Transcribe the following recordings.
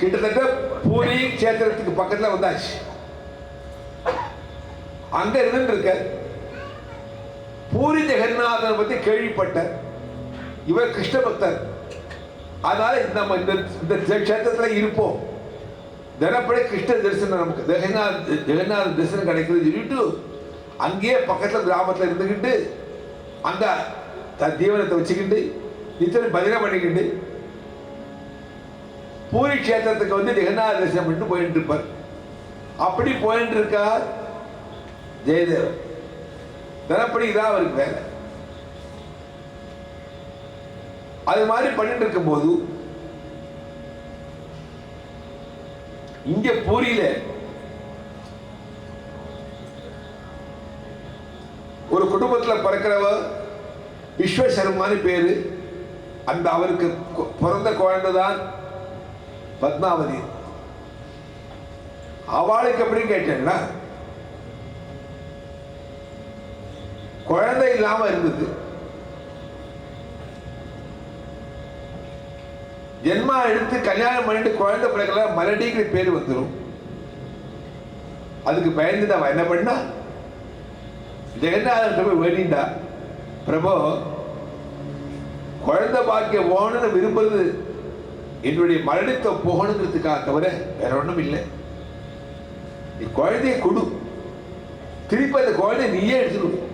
கிட்டத்தட்ட பூரி கஷேத்திரத்துக்கு பக்கத்துல வந்தாச்சு. அங்க இருக்க பூரி ஜெகநாதன் பத்தி கேள்விப்பட்ட இவர் கிருஷ்ண பக்தர். அதனால நம்ம இந்த கஷேத்திரத்துல இருப்போம், தினப்படி கிருஷ்ண தரிசனம் நமக்கு ஜெகநாத தரிசனம் கிடைக்குது சொல்லிட்டு அங்கேயே பக்கத்துல கிராமத்துல இருந்துக்கிட்டு அங்க தீவனத்தை வச்சுக்கிட்டு நிச்சயம் பஜனை பண்ணிக்கிட்டு பூரி கஷேத்திரத்துக்கு வந்து ஜெகநாத தரிசனம் பண்ணிட்டு போயிட்டு இருப்பார். அப்படி போயிட்டு இருக்கார் ஜெயதேவன். தினப்படி இதான் அவருக்கு வேலை. அது மாதிரி பண்ணிட்டு இருக்கும் போது இங்க பூரியில ஒரு குடும்பத்தில் பிறக்கிறவ விஸ்வசர்மான்னு பேரு. அந்த அவருக்கு பிறந்த குழந்தைதான் பத்மாவதி. அவளுக்கு எப்படி கேட்டேன்னா குழந்தை இல்லாம இருந்தது. ஜென்மா எடுத்து கல்யாணம் பண்ணிட்டு குழந்தை பிள்ளைகள மலடிங்கிற பேர் வந்துடும். அதுக்கு பயந்துட்டு அவன் என்ன பண்ணா, ஜெகநாதன் போய் வேண்டிண்டா, பிரபு குழந்தை பாக்கியம் போகணும்னு விரும்புறது என்னுடைய மரணத்தை போகணுங்கிறதுக்காக தவிர வேற ஒன்றும் இல்லை. நீ குழந்தைய கொடு, திருப்பி அந்த குழந்தைய நீயே எடுத்துக்கணும்,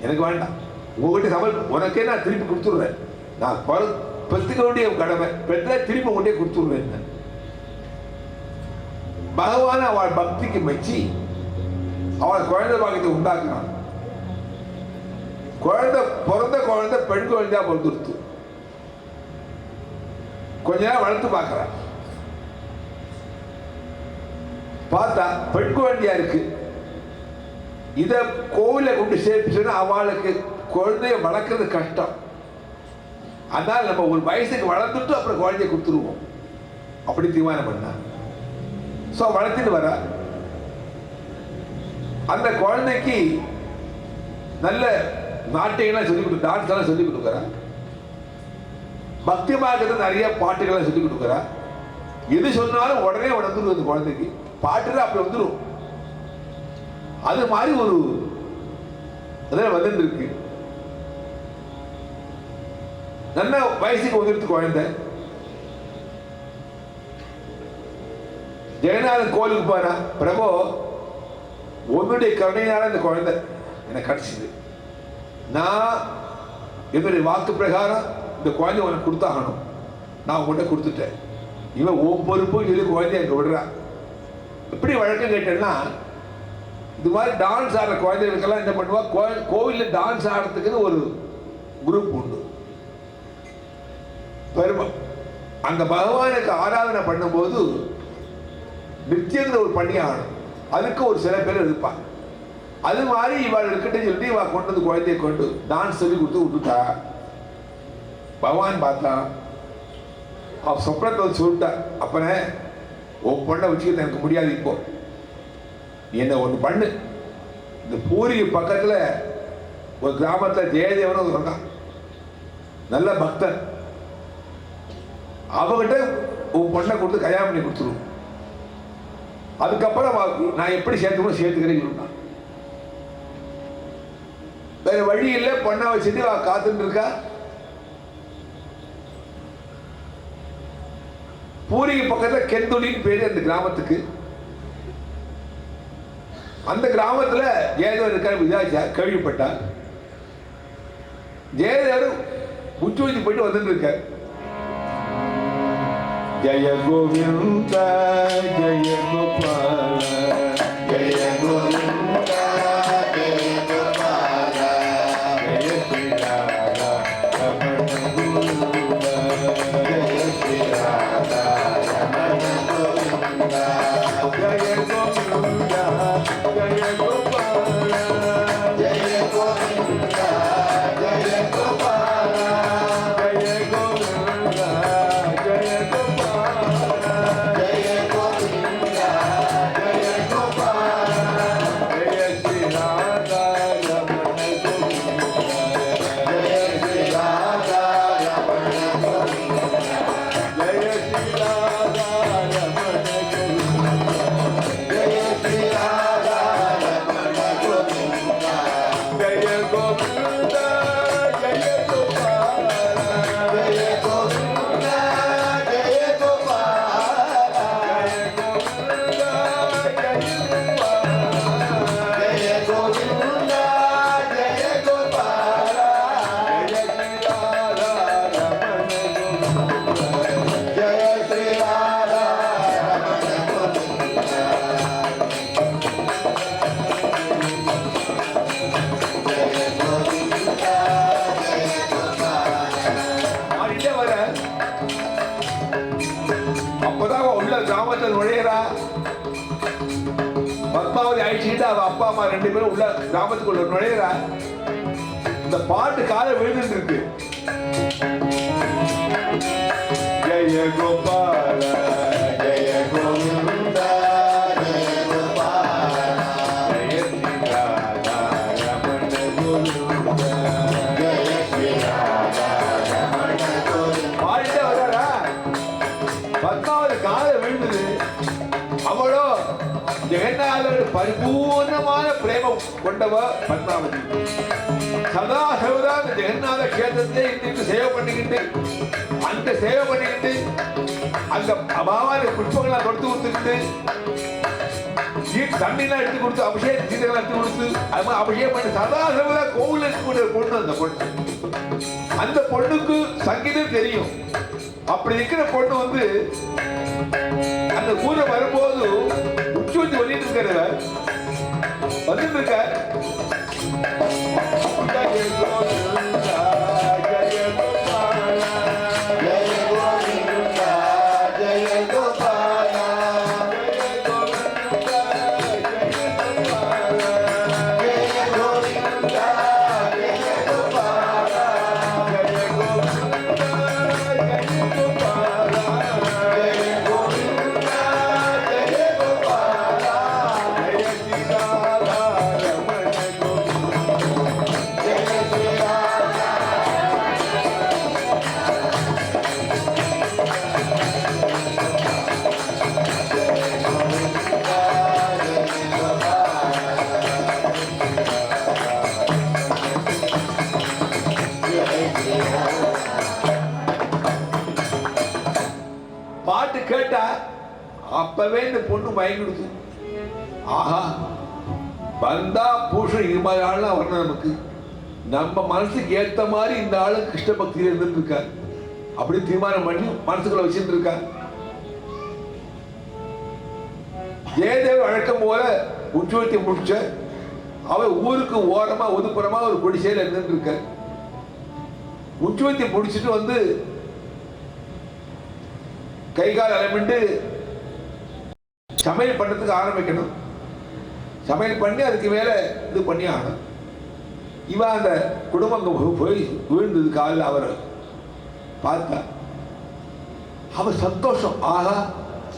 எனக்கு வேண்டாம். உங்ககிட்ட சமல் உனக்கே நான் திருப்பி கொடுத்துடுறேன். நான் பெற்றுக்க வேண்டிய கடமை பெற்ற திருப்பி கொண்டே கொடுத்துடுறேன். பகவான் அவள் பக்திக்கு மெச்சி அவள் குழந்தை பாக்கியத்தை உண்டாக்குறான். குழந்தை பிறந்த குழந்தை பெண் குழந்தையா பிறந்துருத்து. கொஞ்ச நேரம் வளர்த்து பார்க்கிறான். பார்த்தா பெண் குழந்தையா இருக்கு. இத கோவில கொண்டு சேர்த்து அவளுக்கு குழந்தைய வளர்க்கறது கஷ்டம். அதனால நம்ம ஒரு வயசுக்கு வளர்ந்துட்டு அப்புறம் குழந்தைய கொடுத்துருவோம் அப்படி தீர்மானம் பண்ணா. சோ வளர்த்துட்டு வர அந்த குழந்தைக்கு நல்ல நாட்டியெல்லாம் சொல்லி கொடுத்து டான்ஸ் எல்லாம் சொல்லி கொடுக்குறா. பக்தி மார்க்கத்தை நிறைய பாட்டுகளை சொல்லி கொடுக்குறா. எது சொன்னாலும் உடனே வந்துடும் அந்த குழந்தைக்கு. பாட்டு அப்படி வந்துடும். அது மாதிரி ஒரு வந்துட்டு இருக்கு. நல்ல வயசுக்கு வந்துடுத்து குழந்தை. ஜெகநாதன் கோயிலுக்கு போனா, பிரபு உன்னுடைய கருணையால இந்த குழந்தை எனக்கு கிடைச்சது. நான் என்னுடைய வாக்கு பிரகாரம் இந்த குழந்தை உனக்கு கொடுத்தாகணும். நான் உங்கள்கிட்ட கொடுத்துட்டேன். இவன் ஓம் பொறுப்பு சொல்லி குழந்தைய அங்கே விடுறான். எப்படி வழக்கம் கேட்டேன்னா, இது மாதிரி டான்ஸ் ஆடுற குழந்தைகளுக்கெல்லாம் என்ன பண்ணுவா, கோவிலில் டான்ஸ் ஆடுறதுக்குன்னு ஒரு குரூப் உண்டு. அந்த பகவானுக்கு ஆராதனை பண்ணும்போது நித்தியங்கிற ஒரு பண்ணி ஆகணும். அதுக்கு ஒரு சில பேர் இருப்பாங்க. அது மாதிரி இவள் இருக்கிட்ட சொல்லி இவள் கொண்டு வந்து குழந்தைய கொண்டு டான்ஸ் சொல்லி கொடுத்து விட்டுட்டா. பகவான் பார்த்தான். அவ சொப்னத்தை வந்து சொல்லிட்டா, அப்பனே உன் பொண்ணை வச்சுக்கிட்டு எனக்கு முடியாது. இப்போ நீ என்ன ஒன்று பண்ணு. இந்த பூரி பக்கத்தில் ஒரு கிராமத்தில் ஜெயதேவன் இருந்தான், நல்ல பக்தன். அவகிட்ட உன் பொண்ணை கொடுத்து கல்யாணம் பண்ணி கொடுத்துருவோம். அதுக்கப்புறம் நான் எப்படி சேர்த்துக்கணும் சேர்த்துக்கிறேன். வேற வழி இல்லை. பொண்ணை வச்சுட்டு அவ காத்துட்டு இருக்கா. பூரிக்கு பக்கத்தில் கெந்துளின்னு பேரு அந்த கிராமத்துக்கு. அந்த கிராமத்துல ஜெயதேவர் இருக்காரு. விசாரிச்சா, கேள்விப்பட்டா. ஜெயதேவர் உச்சி வச்சு போயிட்டு வந்துட்டு இருக்க. ஜய கோவிந்த ஜய கோபால ஜய கோவிந்த ஜய கோபால ஜய ஸ்ரீ ராதா ரமண கோவிந்த ஜய ஸ்ரீ ராதா ரமண கோவிந்த ஜய கோவிந்த ஜய கோபால ஜய கோவிந்த ஜய கோபால ஜய கோவிந்த ஜய கோபால ஜய கோவிந்த ஜய அழைச்சிட்டு அவ அப்பா அம்மா 2 பேரும் உள்ள கிராமத்துக்குள்ள நுழையிறா. இந்த பாட்டு காலை விழுந்துட்டு இருக்கு. ஜெய கோபால ஜெய கோவிந்தா ஜெய கோபால ஜெய ஸ்ரீராதா ரமண கோவிந்தா ஜெய ஸ்ரீராதா ரமண கோவிந்தா பாடிட்டே வர்றாரா. 10வது காலை விழுந்தது. அவளோ ஜெகநாதர் பரிபூர்ணமான பிரேமம் கொண்டவ பத்மாவதி. சதா சர்வதா அந்த ஜெகநாத கஷேத்திரத்தை இன்றைக்கு சேவை பண்ணிக்கிட்டு அந்த சேவை பண்ணிக்கிட்டு அந்த அபாவான புஷ்பங்களை கொடுத்து கொடுத்துக்கிட்டு தண்ணிலாம் எடுத்து கொடுத்து அபிஷேக சீதைகளை எடுத்து கொடுத்து அது மாதிரி அபிஷேகம் பண்ணி சதா சர்வதா கோவில் இருக்கக்கூடிய பொண்ணு அந்த பொண்ணு. அந்த பொண்ணுக்கு சங்கீதம் தெரியும். அப்படி இருக்கிற பொண்ணு வந்து அந்த ஊரை வரும்போது உச்சி வச்சு வந்துட்டு இருக்க பாட்டு கேட்டா அப்பவே இந்த பொண்ணு மயங்கிடுது. ஆஹா வந்தா பூஷன் இது மாதிரி ஆள்லாம் வரணும். நமக்கு நம்ம மனசுக்கு ஏத்த மாதிரி இந்த ஆளு கிருஷ்ண பக்தியில இருந்துட்டு இருக்காரு. அப்படி தீர்மானம் பண்ணி மனசுக்குள்ள வச்சுட்டு இருக்காரு. ஜெயதேவ் வழக்கம் போல உற்சவத்தை முடிச்ச அவ ஊருக்கு ஓரமா ஒதுப்புறமா ஒரு குடிசையில இருந்துட்டு இருக்க. உற்சவத்தை முடிச்சுட்டு வந்து கை கால் அலமிட்டு சமையல் பண்றதுக்கு ஆரம்பிக்கணும். சமையல் பண்ணி அதுக்கு மேல இது பண்ணி ஆகணும். இவன் அந்த குடும்பம் போய் விழுந்தது காலில் அவரை பார்த்தா அவர் சந்தோஷம். ஆகா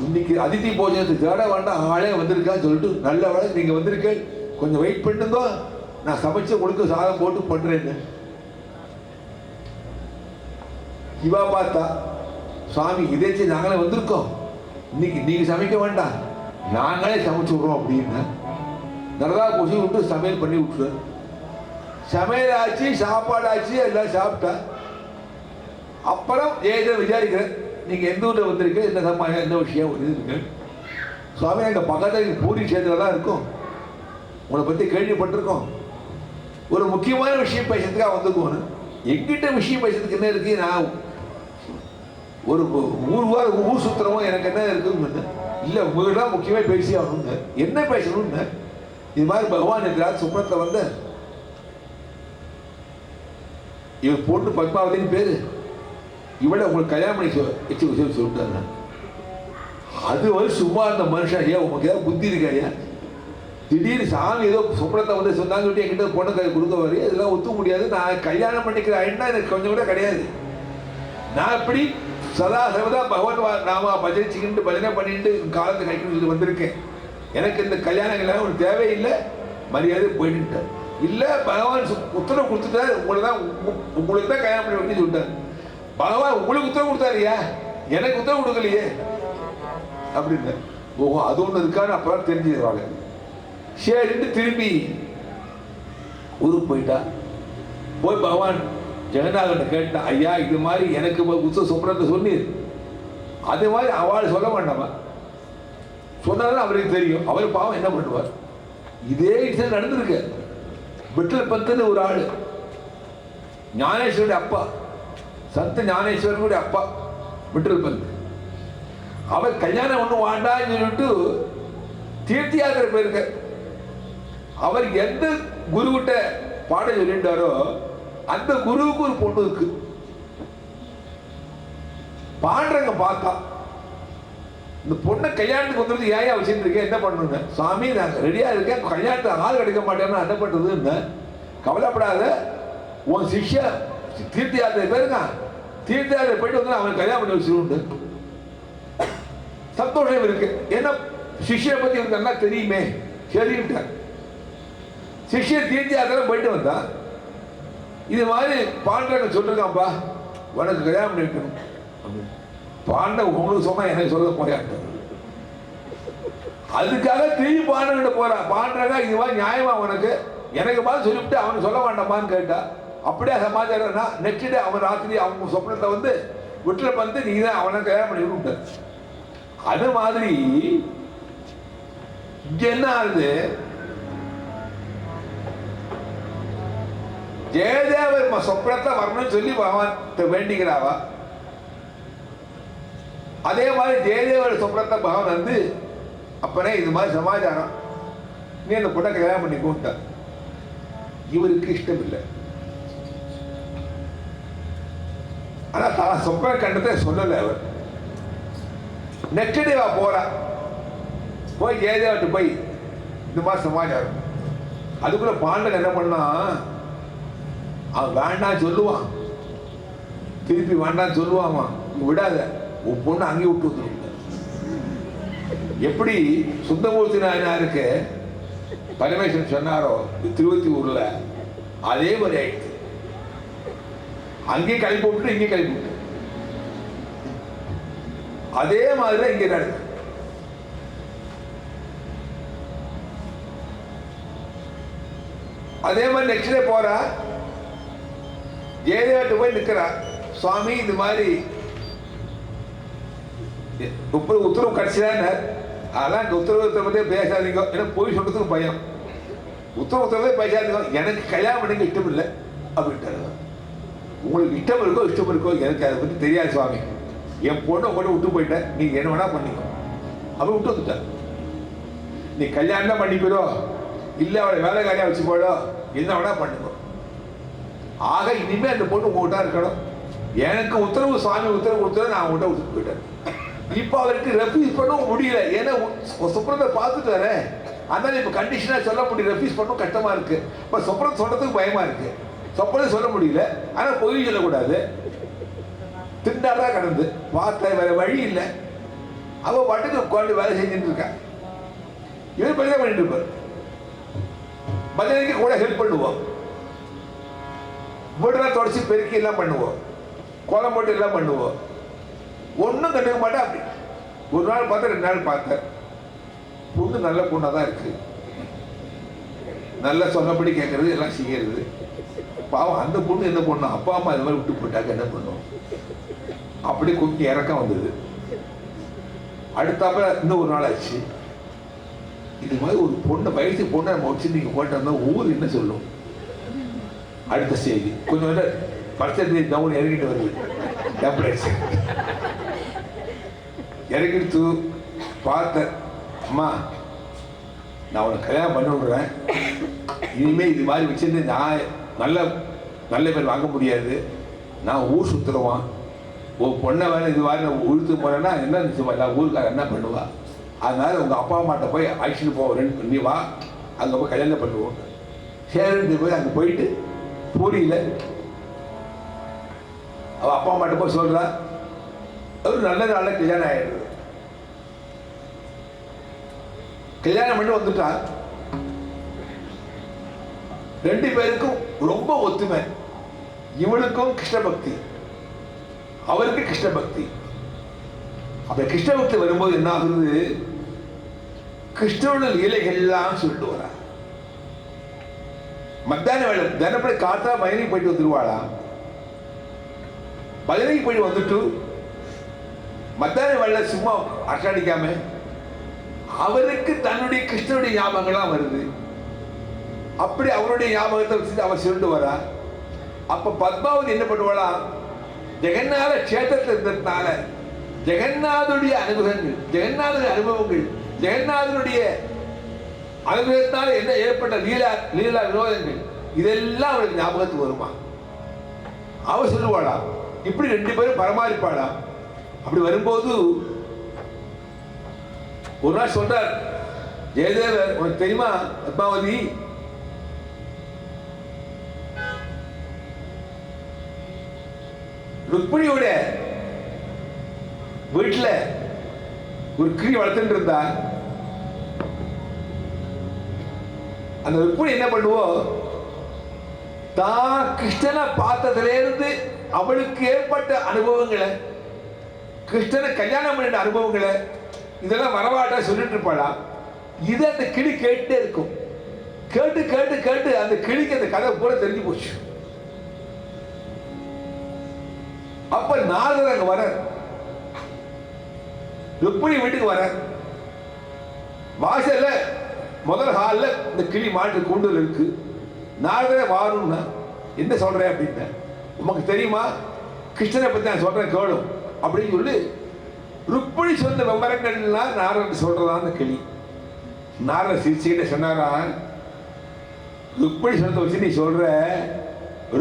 இன்னைக்கு அதிதி போஜனத்துக்கு தேட வேண்டாம் ஆளே வந்திருக்கான்னு சொல்லிட்டு நல்ல வேலை நீங்க வந்திருக்க, கொஞ்சம் வெயிட் பண்ணுங்க, நான் சமைச்சு கொடுக்க சாதம் போட்டு பண்றேன்னு. இவா பார்த்தா சுவாமி இதேச்சு நாங்களே வந்திருக்கோம், இன்னைக்கு நீங்க சமைக்க வேண்டாம் நாங்களே சமைச்சு விடுறோம் அப்படின்னு நல்லா கொசி விட்டு சமையல் பண்ணி விட்டுரு. சமையல் ஆச்சு, சாப்பாடு ஆச்சு, எல்லாம் சாப்பிட்டா. அப்புறம் ஜெயதேவ் விசாரிக்கிறேன், நீங்க எந்த ஊர்ல வந்திருக்க, என்ன சமாயம், என்ன விஷயம் இருக்கு. சுவாமி எங்க பக்கத்தில் பூரி சேத்துல தான் இருக்கும், உங்களை பத்தி கேள்விப்பட்டிருக்கோம், ஒரு முக்கியமான விஷயம் பேசுறதுக்காக வந்துக்கோன்னு. எங்கிட்ட விஷயம் பேசுறதுக்கு என்ன இருக்கு, நான் ஒரு ஊர் சுத்திரமும் எனக்கு என்ன இருக்குன்னு இல்லை, உங்ககிட்ட முக்கியமாக பேசி ஆகணுங்க. என்ன பேசணும்னு இது மாதிரி பகவான் இருக்கிறார் சுப்ரத்தில் வந்த இவன் பொண்ணு பத்மாவதின்னு பேரு, இவளை உங்களுக்கு கல்யாணம் பண்ணி வச்சு விஷயம் சொல்லிட்டாங்க. அது வந்து சும்மா அந்த மனுஷன் ஐயா உங்களுக்கு ஏதாவது புத்தி இருக்காயா, திடீர்னு சாமி ஏதோ சுப்ரத்தை வந்து சொன்னாங்க சொல்லிட்டு என்கிட்ட பொண்ணு கை கொடுக்க வரையும் இதெல்லாம் ஒத்துக்க முடியாது, நான் கல்யாணம் பண்ணிக்கிற ஐன்னா எனக்கு கொஞ்சம் கூட கிடையாது. நான் எப்படி சதா சர்வதா பகவான் நாம பஜனிச்சுக்கிட்டு பஜனை பண்ணிட்டு காலத்தை கைக்கு வந்திருக்கேன். எனக்கு இந்த கல்யாணங்கள் ஒரு தேவையில்லை, மரியாதை போயிட்டு இல்லை. பகவான் உத்தரவு கொடுத்துட்டாரு, உங்களுக்கு தான் கல்யாணம் பண்ணி வைக்கணும்னு சொல்லிட்டாரு. பகவான் உங்களுக்கு உத்தரவு கொடுத்தாருயா, எனக்கு உத்தரவு கொடுக்கலையே அப்படின்னு. ஓஹோ அது ஒன்று இருக்கான்னு அப்பதான் தெரிஞ்சுக்கிறாங்க. சரிட்டு திரும்பி ஊருக்கு போயிட்டா. போய் பகவான் ஜெகநாதன் கேட்டான், ஐயா இது மாதிரி எனக்கு உத்தர சுப்ரத்தை சொன்னீர், அது மாதிரி அவள் சொல்ல வேண்டாமா, சொன்னாலும் அவருக்கு தெரியும், அவர் பாவம் என்ன பண்ணுவார். இதே விஷயம் நடந்திருக்கு. விட்டல் பத்துன்னு ஒரு ஆளு, ஞானேஸ்வருடைய அப்பா, சந்த ஞானேஸ்வரனுடைய அப்பா விட்டல் பந்த், அவர் கல்யாணம் ஒன்றும் வேண்டான்னு சொல்லிட்டு தீர்த்த யாத்திரை போயிருக்க. அவர் எந்த குருவிட்ட பாட சொல்லிட்டாரோ அந்த குருவுக்கு ஒரு பொண்ணு இருக்கு. பாடுறங்க பார்த்தா இந்த பொண்ணை கல்யாணத்துக்கு வந்துட்டு ஏன் வச்சுட்டு இருக்கேன், என்ன பண்ணணுங்க? சுவாமி நாங்கள் ரெடியாக இருக்கேன், கல்யாணத்துக்கு ஆள் கிடைக்க மாட்டேன்னா என்ன பண்ணுறதுன்னு. கவலைப்படாத, உன் சிஷ்யா தீர்த்த யாத்திரை பேருங்க, தீர்த்த யாத்திரை போயிட்டு வந்து அவனுக்கு கல்யாணம் பண்ணி வச்சுருண்டு. சந்தோஷம் இருக்கு, ஏன்னா சிஷ்யை பற்றி இவருக்கு நல்லா தெரியுமே. சரின்ட்டார். சிஷ்யன் தீர்த்த யாத்திரை போயிட்டு வந்தா, இது மாதிரி பாண்டவன் சொல்லிருக்கான்ப்பா உனக்கு கல்யாணம் பண்ணி வைக்கணும் அப்படின்னு. பாண்டவ உங்களுக்கு சொன்னா எனக்கு சொல்ல போயாட்ட, அதுக்காக திரும்பி பாண்டவன்கிட்ட போறான். பாண்டவா இது மாதிரி நியாயமா உனக்கு, எனக்கு பார்த்து சொல்லிவிட்டு அவனுக்கு சொல்ல வேண்டாமான்னு கேட்டா, அப்படியே சமாச்சாரம்னா நெக்ஸ்ட் டே அவன் ராத்திரி அவங்க சொப்னத்தை வந்து வீட்டில் வந்து நீ தான் அவனை கல்யாணம் பண்ணி விட்டு. அது மாதிரி இங்க என்ன ஆகுது, ஜெயதேவர் சொப்னத்தை வரணும்னு சொல்லி பகவான் வேண்டிக்கிறாவா. அதே மாதிரி ஜெயதேவர் சொப்னத்தை பகவான் வந்து அப்பனே இது மாதிரி சமாச்சாரம், நீ அந்த பொண்ணை கல்யாணம் பண்ணி கூட்ட. இவருக்கு இஷ்டம் இல்லை. ஆனா தான் சொப்பன கண்டத்தை சொல்லல. அவர் நெக்ஸ்ட் டேவா போறா, போய் ஜெயதேவர்கிட்ட போய் இந்த மாதிரி சமாச்சாரம். அதுக்குள்ள பாண்டவன் என்ன பண்ணா, அவன் வேண்டாம் சொல்லுவான், திருப்பி வேண்டாம் சொல்லுவாமா, விடாத உன் பொண்ணு அங்கே விட்டு வந்துடும். எப்படி சுந்தரமூர்த்தி நாயனாருக்கு பரமேஸ்வரன் சொன்னாரோ திருவத்தியூர்ல, அதே மாதிரி ஆயிடுச்சு. அங்கே கழிப்பு விட்டு இங்கே கழிப்பு விட்டு, அதே மாதிரிதான் இங்கே நடக்குது. அதே மாதிரி நெக்ஸ்ட் டே போறா, ஜெயதேவர்கிட்ட போய் நிற்கிறா. சுவாமி இது மாதிரி உத்தரவு கடைசியான, அதெல்லாம் இந்த உத்தரவு பற்றி பேசாதீங்க, ஏன்னா போய் சொல்றதுக்கு பயம். உத்தரவு பேசாதீங்க, எனக்கு கல்யாணம் பண்ணிக்க இஷ்டம் இல்லை அப்படின்ட்டாரு. உங்களுக்கு இஷ்டம் இருக்கோ எனக்கு அதை பற்றி தெரியாது சுவாமி, என் பொண்ணை கொண்டு விட்டு போயிட்டேன், நீங்க என்ன வேணா பண்ணிக்கோ அப்படி விட்டு வந்துட்டார். நீ கல்யாணம் தான் பண்ணிக்கிறோ இல்லை அவளை வேலைக்காரியா வச்சு போயிடோ, என்ன வேணா பண்ணிக்கோ. ஆக இனிமே அந்த பொண்ணு உங்ககிட்ட இருக்கணும். எனக்கு உத்தரவு சுவாமி உத்தரவு கொடுத்தது, நான் உங்கள்கிட்ட விட்டுட்டு போயிட்டேன். இப்ப அவருக்கு ரெஃப்யூஸ் பண்ணவும் முடியல, ஏன்னா சொப்னத்தை பார்த்துட்டு வர, அதனால இப்ப கண்டிஷனா சொல்ல முடியல, ரெஃப்யூஸ் பண்ணவும் கஷ்டமா இருக்கு. இப்ப சொப்னம் சொல்றதுக்கு பயமா இருக்கு, சொப்பனை சொல்ல முடியல. ஆனா பொய் சொல்லக்கூடாது, திண்டாடா கடந்து பார்த்த வேற வழி இல்லை. அவ பாட்டுக்கு உட்காந்து வேலை செஞ்சுட்டு இருக்கா. இவர் பஞ்சம் பண்ணிட்டு இருப்பார், பஜனைக்கு கூட ஹெல்ப் பண்ணுவோம், வீடெல்லாம் தொடச்சி பெருக்கி எல்லாம் பண்ணுவோம், கோலம் போட்டு எல்லாம் பண்ணுவோம். ஒன்றும் கண்டுக்க மாட்டேன். அப்படி ஒரு நாள் பார்த்தேன், 2 நாள் பார்த்தேன், பொண்ணு நல்ல பொண்ணாக தான் இருக்கு, நல்லா சொன்னபடி கேட்கறது எல்லாம் செய்யறது. பாவம் அந்த பொண்ணு என்ன பண்ணும், அப்பா அம்மா இது மாதிரி விட்டு போட்டாக்க என்ன பண்ணும், அப்படி கொஞ்சம் இறக்கம் வந்தது. அடுத்தாப்ப இன்னும் ஒரு நாள் ஆச்சு, இது மாதிரி ஒரு பொண்ணை வயசு பொண்ணை நம்ம வச்சு நீங்க போட்டோம்னா ஊர் என்ன சொல்லும். அடுத்த செய்தி கொஞ்சம் பர்சன்டேஜ் டவுன் இறங்கிட்டு வருது, டெம்பரேச்சர் இறங்கிட்டு பார்த்த, அம்மா நான் உனக்கு கல்யாணம் பண்ணி விடுறேன், இனிமே இது மாதிரி வச்சிருந்து நான் நல்ல பேர் வாங்க முடியாது, நான் ஊர் சுற்றுருவான், உன் பொண்ணை வேணும் இது மாதிரி நான் உழுத்து போனேன்னா என்ன நிச்சயமா ஊருக்காக என்ன பண்ணுவா, அதனால உங்க அப்பா அம்மாட்ட போய் அழைச்சிட்டு போவேன், நீ வா அங்கே போய் கல்யாணம் பண்ணுவோம். சரின்னு போய் அங்கே போயிட்டு பூரியில் அவ அப்பா அம்மாட்ட போய் சொல்றா, ஒரு நல்ல நாள கல்யாணம் ஆயிடுது. கல்யாணம் பண்ணி வந்துட்டா, 2 பேருக்கும் ரொம்ப ஒத்துமை. இவனுக்கும் கிருஷ்ண பக்தி, அவருக்கு கிருஷ்ண பக்தி. அப்ப கிருஷ்ண பக்தி வரும்போது என்ன ஆகுது, கிருஷ்ணனோட லீலைகள் எல்லாம் சொல்லிட்டு வரா. மத்தியான வேலை தினப்படி காத்தா பஜனைக்கு போயிட்டு வந்துருவாளா, பஜனைக்கு போய் வந்துட்டு மத்தியான வேலை சும்மா அட்டாடிக்காம அவருக்கு தன்னுடைய கிருஷ்ணனுடைய ஞாபகங்கள்லாம் வருது. அப்படி அவருடைய ஞாபகத்தை வச்சு அவர் சொல்லிட்டு வரா. அப்ப பத்மாவதி என்ன பண்ணுவாளா, ஜெகநாத கஷேத்திரத்தில் இருந்ததுனால ஜெகநாதனுடைய அனுபவங்கள், ஜெகநாதனுடைய அனுபவங்கள், ஜெகநாதனுடைய அனுபவத்தினால என்ன ஏற்பட்ட லீலா வினோதங்கள் இதெல்லாம் அவளுக்கு ஞாபகத்துக்கு வருமா. அவ சொல்லுவாளா, இப்படி 2 பேரும் பரமாறிப்பாளா. அப்படி வரும்போது ஒரு நாள் சொல்றார் ஜெயதேவர், உனக்கு தெரியுமா பத்மாவதி, ருக்மிணியோட வீட்டுல ஒரு கிளி வளர்த்துட்டு இருந்தா. அந்த ருக்மிணி என்ன பண்ணுவோம், தான் கிருஷ்ணனை பார்த்ததுல இருந்து அவளுக்கு ஏற்பட்ட அனுபவங்களை, கிருஷ்ணனை கல்யாணம் பண்ணிட்ட அனுபவங்களை இதெல்லாம் வரவாட்டா சொல்லிட்டு இருப்பாளா. இது அந்த கிளி கேட்டே இருக்கும். கேட்டு கேட்டு கேட்டு அந்த கிளிக்கு அந்த கதை பூரா தெரிஞ்சு போச்சு. அப்ப நாரதர் அங்க வர, ருக்மிணி வீட்டுக்கு வர, வாசல்ல முதல் ஹால்ல இந்த கிளி மாட்டு கூண்டுல இருக்கு. நாரதரே வாருன்னா, என்ன சொல்றேன் அப்படின்னா, உமக்கு தெரியுமா கிருஷ்ணனை பத்தி நான் சொல்றேன் கேளும் அப்படின்னு சொல்லி ருக்மிணி சொன்ன விவரங்கள்லாம் நாரதர் சொல்றதா அந்த கிளி. நாரதர் சிரிச்சுக்கிட்ட சொன்னாரா, ருக்மிணி சொன்னதை வச்சு நீ சொல்ற,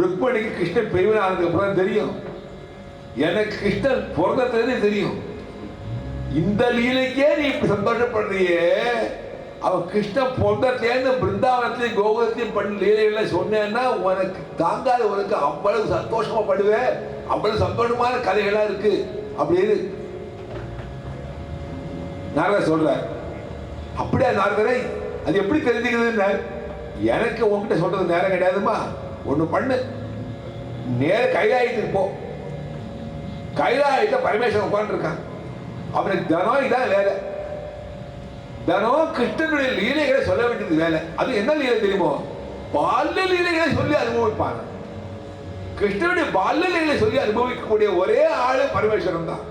ருக்மிணிக்கு கிருஷ்ணன் பெரியவன் ஆனதுக்கு அப்புறம் தெரியும், எனக்கு கிருஷ்ணன் பிறந்ததுன்னு தெரியும். இந்த லீலைக்கே நீ இப்படி சந்தோஷப்படுறியே, அவன் கிருஷ்ணன் பிறந்ததுலேருந்து பிருந்தாவனத்திலையும் கோகுலத்திலையும் பண்ண லீலைகளை சொன்னேன்னா உனக்கு தாங்காத, உனக்கு அவ்வளவு சந்தோஷமா படுவேன், அவ்வளவு சந்தோஷமான கதைகளா இருக்கு அப்படின்னு நாரதர் சொல்ற. அப்படியே நாரதரை அது எப்படி தெரிஞ்சுக்கிறதுன்னு, எனக்கு உங்ககிட்ட சொல்றது நேரம் கிடையாதுமா, ஒண்ணு பண்ணு, நேர கைலாயத்துக்கு போ. கைலாயத்தை பரமேஸ்வரன் உட்காந்துருக்கான், அவனுக்கு தினம் இதான் வேலை, தினம் கிருஷ்ணனுடைய லீலைகளை சொல்ல வேண்டியது வேலை. அது என்ன லீலை தெரியுமோ, பால்ய லீலைகளை சொல்லி அனுபவிப்பாங்க. கிருஷ்ணனுடைய பால்ய லீலைகளை சொல்லி அனுபவிக்கக்கூடிய ஒரே ஆளு பரமேஸ்வரன் தான்.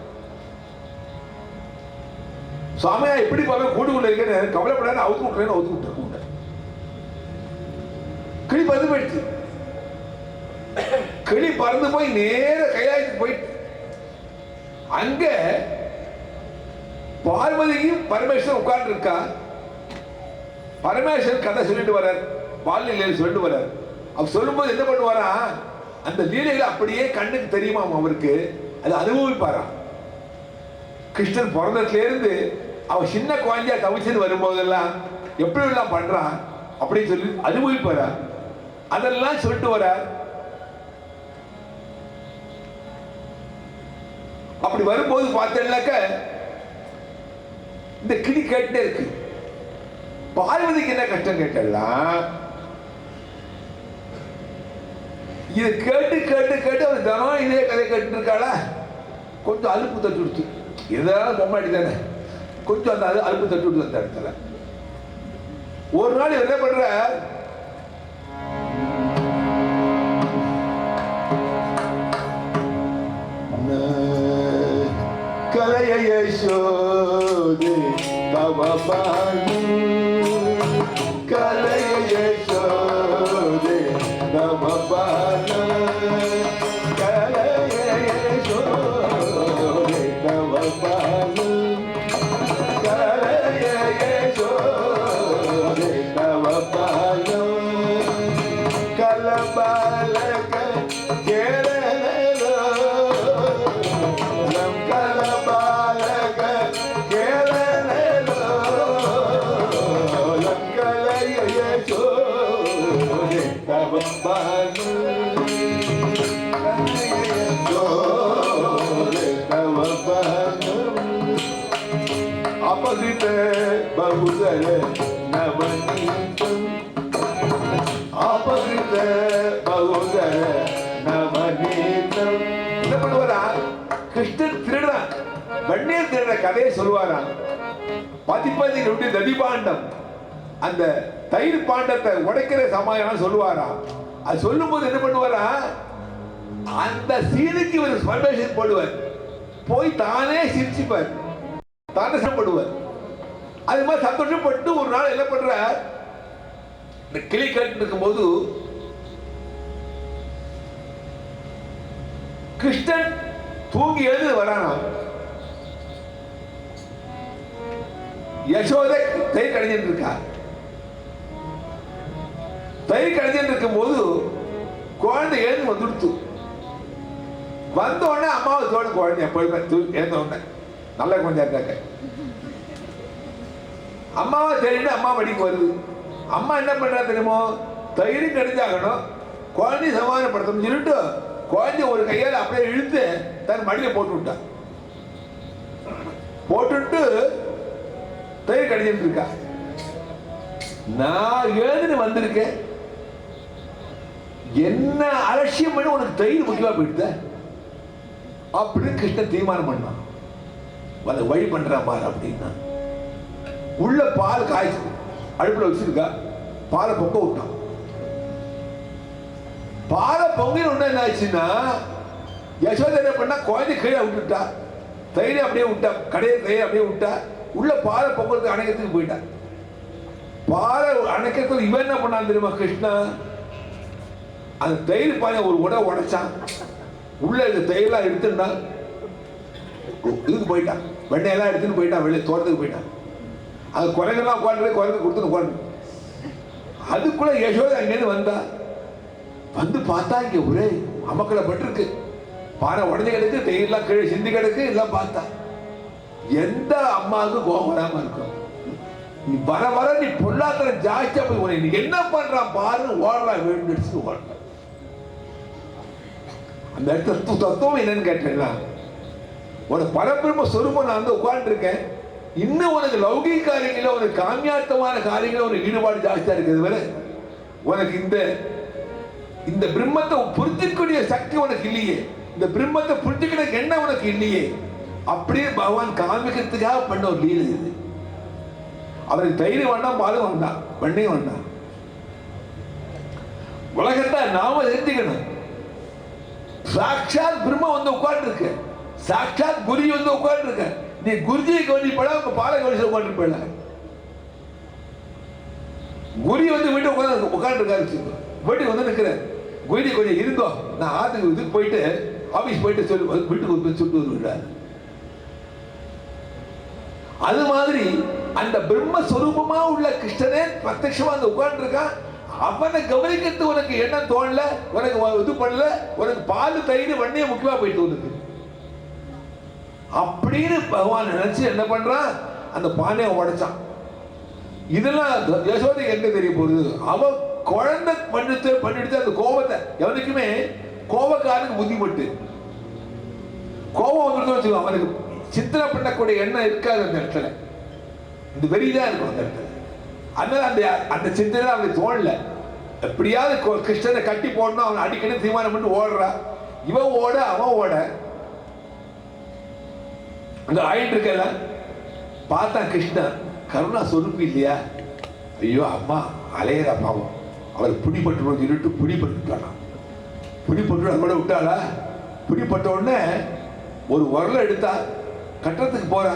சுவாமியா இப்படி பாவே கூடுக்குள்ள இருக்க கவலைப்படாத, அவுத்து விட்டுறேன்னு அவுத்து விட்டுருக்க. கிளி பறந்து போயிடுச்சு. கிளி பறந்து போய் நேர கைலாயத்துக்கு போயிட்டு அங்க பார்வதியும் பரமேஸ்வரன் உட்கார்ந்து இருக்கா. பரமேஸ்வரன் கதை சொல்லிட்டு வர்றார், பால் லீலையை சொல்லிட்டு வர்றார். அவர் சொல்லும்போது என்ன பண்ணுவாரா, அந்த லீலைகளை அப்படியே கண்ணுக்கு தெரியுமா அவருக்கு, அது அனுபவிப்பாரா. கிருஷ்ணன் பிறந்ததுல இருந்து அவன் சின்ன குழந்தையா தவிச்சுன்னு வரும்போதெல்லாம் எப்படி எல்லாம் பண்றான் அப்படின்னு சொல்லி அனுபவிப்பாரா. அதெல்லாம் சொல்லிட்டு வர. அப்படி வரும்போது பார்த்தேன்னாக்க இந்த கிளி கேட்டே இருக்கு. பார்வதிக்கு என்ன கஷ்டம் கேட்டலாம், இதை கேட்டு கேட்டு கேட்டு அவர் தினம் இதே கதை கேட்டு இருக்காளா, கொஞ்சம் அலுப்பு தட்டு விடுச்சு. இதெல்லாம் பொம்மாடி தானே, கொஞ்சம் அந்த அலுப்பு தட்டு விடுச்சு. அந்த இடத்துல ஒரு நாள் என்ன பண்ற, கலையசோதே தவபானு, கலையசோதே தவபானு, கலையசோதே தவபானு, கலையசோதே தவபானு, கலபாலக கேரளோ லம் கலபாலக கேரளோ லம் கலையசோதே தவபானு, கலையசோதே தவபானு, அபகிருத பகுதர நவநீதம், அபகிருத பகுதர நவநீதம். என்ன பண்ணுவாரா, கிருஷ்ணன் திருடுறான், வெண்ணீர் திருடுற கதையை சொல்லுவாரா. பதிப்பதி நொண்டி ததிபாண்டம், அந்த தயிர் பாண்டத்தை உடைக்கிற சமாயம் சொல்லுவாரா. அது சொல்லும் போது என்ன பண்ணுவாரா, அந்த சீனுக்கு ஒரு பர்மிஷன் போடுவார், போய் தானே சிரிச்சுப்பார், தானே சந்தோஷப்படுவார். அது மாதிரி சந்தோஷப்பட்டு ஒரு நாள் என்ன பண்ற, இந்த கிளி கேட்டு இருக்கும் போது கிருஷ்ணன் தூங்கி எழுந்து வரானா. யசோதை தயிர் கடைஞ்சிட்டு இருக்கா. தயிர் கடைஞ்சிட்டு இருக்கும் போது குழந்தை எழுந்து வந்துடுத்து. வந்த உடனே அம்மாவை தோடு குழந்தை எப்பொழுதுமே எழுந்த உடனே நல்ல குழந்தையா இருக்காங்க. அம்மாவை தேடிட்டு அம்மா மடிக்கு வருது. அம்மா என்ன பண்றா தெரியுமோ, தயிரும் கிடைச்சாகணும், குழந்தைய சமாதானப்படுத்தணும் சொல்லிட்டு குழந்தைய ஒரு கையால் அப்படியே இழுத்து தன் மடியில போட்டு விட்டா. போட்டுட்டு தயிர் கிடைச்சிட்டு இருக்கா. நான் ஏதுன்னு வந்திருக்கேன், என்ன அலட்சியம் பண்ணி உனக்கு தயிர் முக்கியமா போயிடுத அப்படின்னு கிருஷ்ணன் தீர்மானம் பண்ணான். அதை வழி பண்றான் பாரு அப்படின்னா, உள்ள பால் காய்ச்சி அடுப்புல வச்சிருக்கா, பாலை பொங்க விட்டான். பாலை பொங்கின உடனே என்ன ஆச்சுன்னா, யசோதை என்ன பண்ணா, குழந்தை கீழே விட்டுட்டா, தயிரை அப்படியே விட்டா, கடையை தயிரை அப்படியே விட்டா, உள்ள பாலை பொங்கறதுக்கு அணைக்கிறதுக்கு போயிட்டா. பாலை அணைக்கிறதுக்கு இவன் என்ன பண்ணான் தெரியுமா கிருஷ்ணா, அந்த தயிர் பானை ஒரு உடைச்சான், உள்ள இந்த தயிரெல்லாம் எடுத்துட்டான், இதுக்கு போயிட்டான், வெண்ணையெல்லாம் எடுத்துன்னு போயிட்டான், வெளியே தோட்டத்துக்கு போயிட்டான். அது குறைகள்லாம் உட்காந்து குறைந்து கொடுத்துன்னு உட்காந்து. அதுக்குள்ள யசோதை அங்கேருந்து வந்தா, வந்து பார்த்தா இங்க ஒரே அமக்களை பட்டிருக்கு, பானை உடஞ்சி கிடக்கு, தயிரெல்லாம் கீழே சிந்தி கிடக்கு. எல்லாம் பார்த்தா எந்த அம்மாவுக்கு கோபம் வராம இருக்கும்? நீ வர வர நீ பொல்லாத்தரம் ஜாஸ்தியா போய் நீ என்ன பண்றான் பாருன்னு ஓடுறா, வேண்டு ஓடுற. அந்த இடத்துல தத்துவம் என்னன்னு கேட்டேன்னா, உனக்கு பரபிரம்ம சொரூபம் நான் வந்து உட்கார்ந்து இருக்கேன், இன்னும் உனக்கு லௌகிக காரியங்கள, உனக்கு காமியார்த்தமான காரியங்கள உனக்கு ஈடுபாடு ஜாஸ்தியா இருக்கிறது வரை உனக்கு இந்த பிரம்மத்தை புரிஞ்சிக்கக்கூடிய சக்தி உனக்கு இல்லையே, இந்த பிரம்மத்தை புரிஞ்சுக்கிற எண்ணம் உனக்கு இல்லையே. அப்படியே பகவான் காமிக்கிறதுக்காக பண்ண ஒரு லீலை இது. அவருக்கு தயிர் வேண்டாம், பாலும் வேண்டாம், வெண்ணையும் வேண்டாம். உலகத்தை நாம தெரிஞ்சுக்கணும். சாட்சாத் பிரம்ம வந்து உட்கார்ந்து இருக்க, சாட்சாத் குரு வந்து உட்கார்ந்து இருக்க. நீ குருஜியை கவனிப்பட, உங்க பாலை கவனிச்சு உட்கார்ந்து போயிட. குரு வந்து வீட்டு உட்கார்ந்து இருக்காரு, வீட்டுக்கு வந்து நிற்கிற குரு கொஞ்சம் இருந்தோ, நான் ஆத்துக்கு இதுக்கு போயிட்டு ஆபீஸ் போயிட்டு சொல்லி வீட்டுக்கு சுட்டு வருகிறார். அது மாதிரி அந்த பிரம்மஸ்வரூபமா உள்ள கிருஷ்ணனே பிரத்யட்சமா அந்த உட்கார்ந்து இருக்கான். அவனை கவனிக்கிறது உனக்கு எண்ணம் தோணல, உனக்கு இது பண்ணல, உனக்கு பால் தயிர் வெண்ணைய முக்கியமா போயிட்டு உனக்கு அப்படின்னு பகவான் நினைச்சு என்ன பண்றான், அந்த பானையை உடைச்சான். இதெல்லாம் யசோதை எங்க தெரிய போகுது? அவ குழந்தை பண்ணிடுச்சு அந்த கோபத்தை. எவனுக்குமே கோபக்காரனுக்கு புத்திமட்டு, கோபம் வந்துட்டு அவனுக்கு சிந்தனை பண்ணக்கூடிய எண்ணம் இருக்காது அந்த இடத்துல, இந்த வெறிதான் இருக்கும் அந்த இடத்துல. அதனால அந்த சிந்தனை அவனுக்கு தோணல. எப்படியாவது கிருஷ்ணனை கட்டி போடணும், அவன் அடிக்கடி தீர்மானம் பண்ணி ஓடுறா. இவன் ஓட அவன் ஓட அங்க ஆயிட்டு இருக்கல. பார்த்தா கிருஷ்ணன் கருணா சொருப்பு இல்லையா, ஐயோ அம்மா அலையிற பாவம், அவர் பிடிபட்டு சொல்லிட்டு பிடிபட்டுட்டானா, பிடிபட்டு அது கூட விட்டாளா. பிடிப்பட்ட உடனே ஒரு உரலை எடுத்தா, கட்டுறதுக்கு போறா.